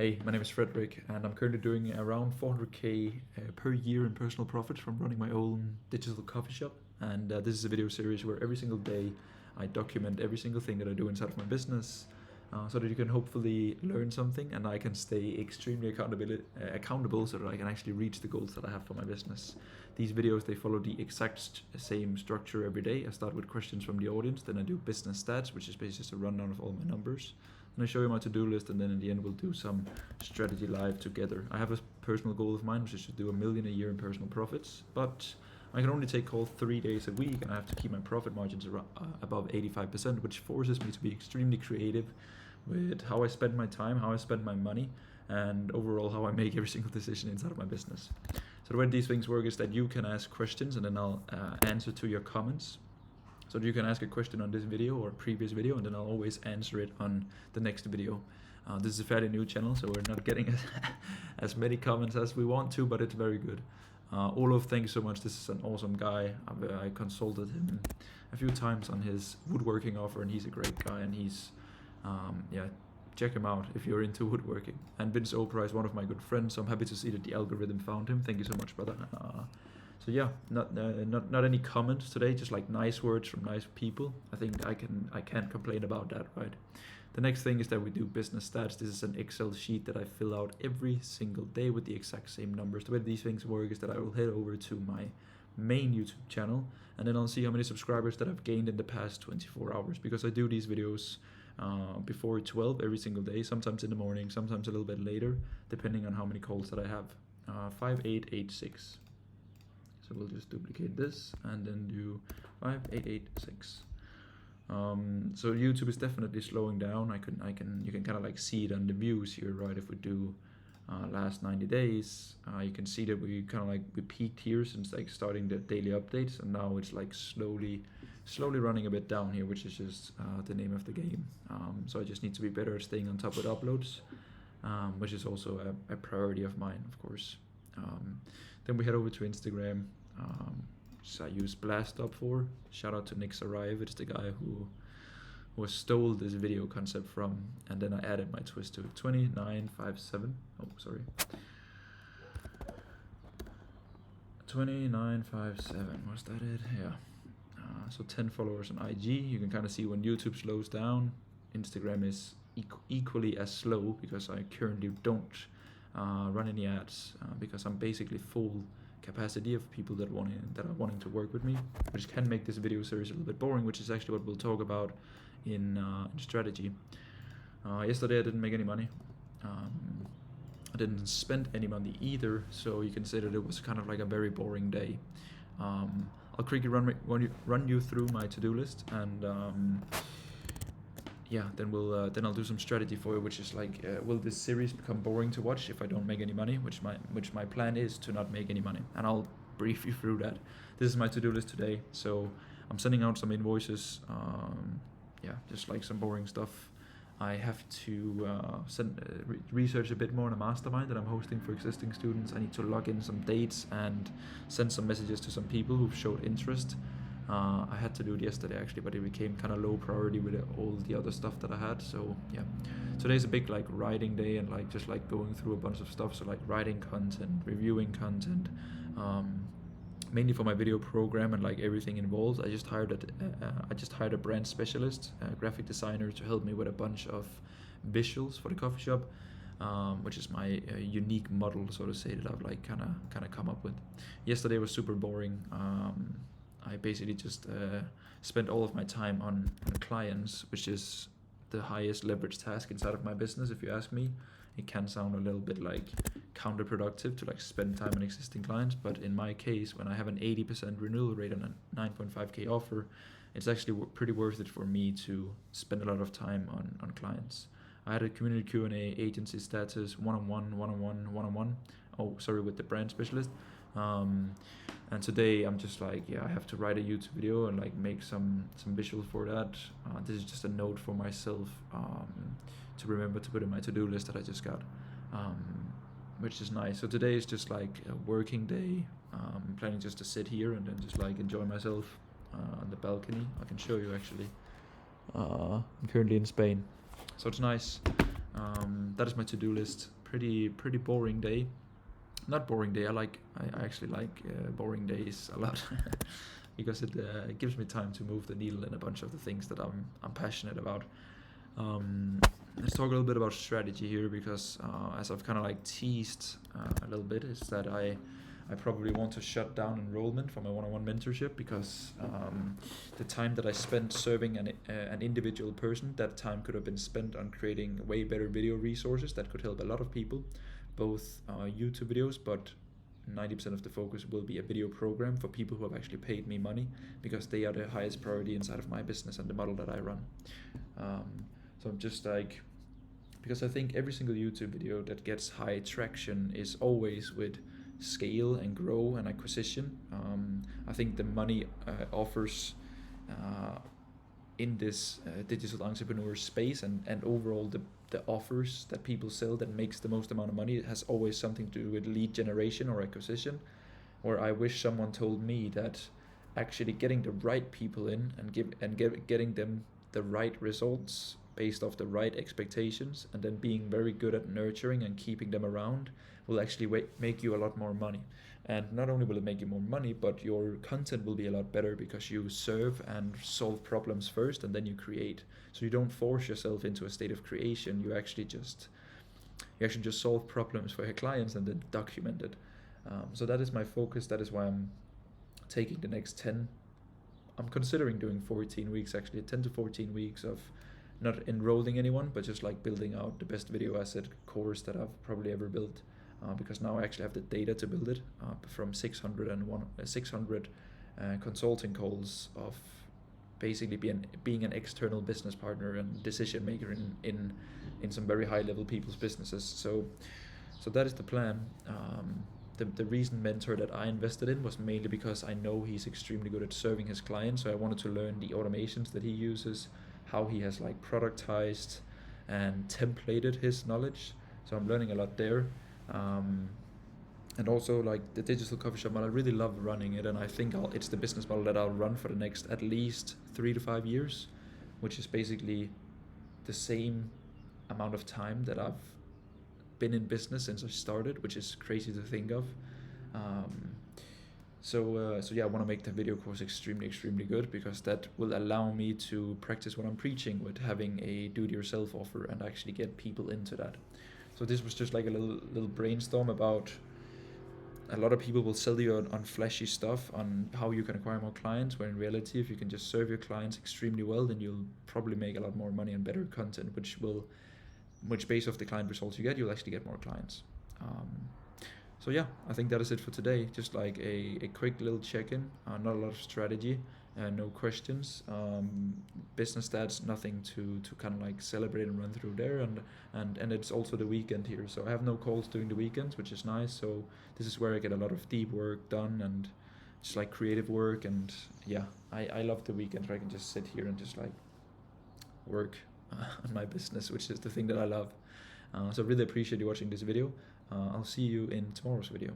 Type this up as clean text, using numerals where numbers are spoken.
Hey, my name is Frederik, and I'm currently doing around 400k per year in personal profits from running my own digital coffee shop. And this is a video series where every single day I document every single thing that I do inside of my business, so that you can hopefully learn something and I can stay extremely accountable so that I can actually reach the goals that I have for my business. These videos, they follow the exact same structure every day. I start with questions from the audience, then I do business stats, which is basically just a rundown of all my numbers. And I show you my to-do list, and then in the end we'll do some strategy live together. I have a personal goal of mine, which is to do $1 million a year in personal profits, but I can only take calls 3 days a week, and I have to keep my profit margins above 85%, which forces me to be extremely creative with how I spend my time, how I spend my money, and overall how I make every single decision inside of my business. So the way these things work is that you can ask questions, and then I'll answer to your comments. So you can ask a question on this video or previous video, and then I'll always answer it on the next video. This is a fairly new channel, so we're not getting as many comments as we want to, but it's very good. Olaf, thank you so much. This is an awesome guy. I consulted him a few times on his woodworking offer, and he's a great guy, and he's, check him out if you're into woodworking. And Vince Oprah is one of my good friends, so I'm happy to see that the algorithm found him. Thank you so much, brother. So yeah, not any comments today, just like nice words from nice people. I think I can't complain about that, right? The next thing is that we do business stats. This is an Excel sheet that I fill out every single day with the exact same numbers. The way these things work is that I will head over to my main YouTube channel, and then I'll see how many subscribers that I've gained in the past 24 hours, because I do these videos before 12 every single day, sometimes in the morning, sometimes a little bit later, depending on how many calls that I have. 5886. So we'll just duplicate this and then do 5886. So YouTube is definitely slowing down. You can kind of like see it on the views here, right? If we do last 90 days, you can see that we peaked here since like starting the daily updates, and now it's like slowly running a bit down here, which is just the name of the game. So I just need to be better at staying on top with uploads, which is also a priority of mine, of course. Then we head over to Instagram, which I use Blast Up for. Shout out to Nick Sarive. It's the guy who stole this video concept from, and then I added my twist to it. 2957. Oh, sorry. 2957. Was that it? Yeah. So 10 followers on IG. You can kind of see when YouTube slows down. Instagram is equally as slow, because I currently don't run any ads, because I'm basically full capacity of people that are wanting to work with me, which can make this video series a little bit boring, which is actually what we'll talk about in strategy. Yesterday I didn't make any money. I didn't spend any money either, so you can say that it was kind of like a very boring day. I'll quickly run you through my to-do list, and then I'll do some strategy for you, which is like, will this series become boring to watch if I don't make any money? Which my plan is to not make any money, and I'll brief you through that. This is my to-do list today, so I'm sending out some invoices. Just like some boring stuff. I have to research a bit more on a mastermind that I'm hosting for existing students. I need to log in some dates and send some messages to some people who've showed interest. I had to do it yesterday actually, but it became kind of low priority with all the other stuff that I had. So yeah, today's a big like writing day, and like just like going through a bunch of stuff. So like writing content, reviewing content, mainly for my video program and like everything involved. I just hired a brand specialist, a graphic designer, to help me with a bunch of visuals for the coffee shop, which is my unique model, so to say, that I've like kind of come up with. Yesterday was super boring. I basically just spent all of my time on clients, which is the highest leverage task inside of my business, if you ask me. It can sound a little bit like counterproductive to like spend time on existing clients, but in my case, when I have an 80% renewal rate on a 9.5k offer, it's actually pretty worth it for me to spend a lot of time on clients. I had a community Q&A, agency status, one-on-one. Oh, sorry, with the brand specialist. And today I'm just like, I have to write a YouTube video and like make some visuals for that. This is just a note for myself to remember to put in my to-do list that I just got, which is nice. So today is just like a working day. I'm planning just to sit here and then just like enjoy myself on the balcony. I can show you actually. I'm currently in Spain, so it's nice. That is my to-do list. Pretty boring day. Not boring day. I actually like boring days a lot because it gives me time to move the needle in a bunch of the things that I'm passionate about. Let's talk a little bit about strategy here, because as I've kind of like teased a little bit, is that I probably want to shut down enrollment for my one-on-one mentorship, because the time that I spent serving an individual person, that time could have been spent on creating way better video resources that could help a lot of people, both YouTube videos, but 90% of the focus will be a video program for people who have actually paid me money, because they are the highest priority inside of my business and the model that I run. So I'm just like, because I think every single YouTube video that gets high traction is always with scale and grow and acquisition. I think the money offers in this digital entrepreneur space, and overall the offers that people sell that makes the most amount of money, it has always something to do with lead generation or acquisition, where I wish someone told me that actually getting the right people in and getting them the right results based off the right expectations, and then being very good at nurturing and keeping them around, will actually make you a lot more money. And not only will it make you more money, but your content will be a lot better, because you serve and solve problems first, and then you create. So you don't force yourself into a state of creation. You actually just solve problems for your clients and then document it. So that is my focus. That is why I'm taking the next 10. I'm considering doing 14 weeks, actually 10 to 14 weeks of not enrolling anyone, but just like building out the best video asset course that I've probably ever built. Because now I actually have the data to build it from 600 consulting calls of basically being an external business partner and decision maker in some very high level people's businesses. So that is the plan. The reason mentor that I invested in was mainly because I know he's extremely good at serving his clients. So I wanted to learn the automations that he uses, how he has like productized and templated his knowledge. So I'm learning a lot there. And also like the digital coffee shop model, I really love running it, and I think it's the business model that I'll run for the next at least 3 to 5 years, which is basically the same amount of time that I've been in business since I started, which is crazy to think of. So yeah, I want to make the video course extremely good, because that will allow me to practice what I'm preaching with having a do-it-yourself offer and actually get people into that. So this was just like a little brainstorm about, a lot of people will sell you on flashy stuff on how you can acquire more clients, where in reality, if you can just serve your clients extremely well, then you'll probably make a lot more money and better content, which based off the client results you get, you'll actually get more clients. So yeah, I think that is it for today. Just like a quick little check-in, not a lot of strategy, no questions, business stats, nothing to kind of like celebrate and run through there, and it's also the weekend here, so I have no calls during the weekends, which is nice. So this is where I get a lot of deep work done and just like creative work, and yeah, I love the weekend where I can just sit here and just like work on my business, which is the thing that I love. So really appreciate you watching this video. I'll see you in tomorrow's video.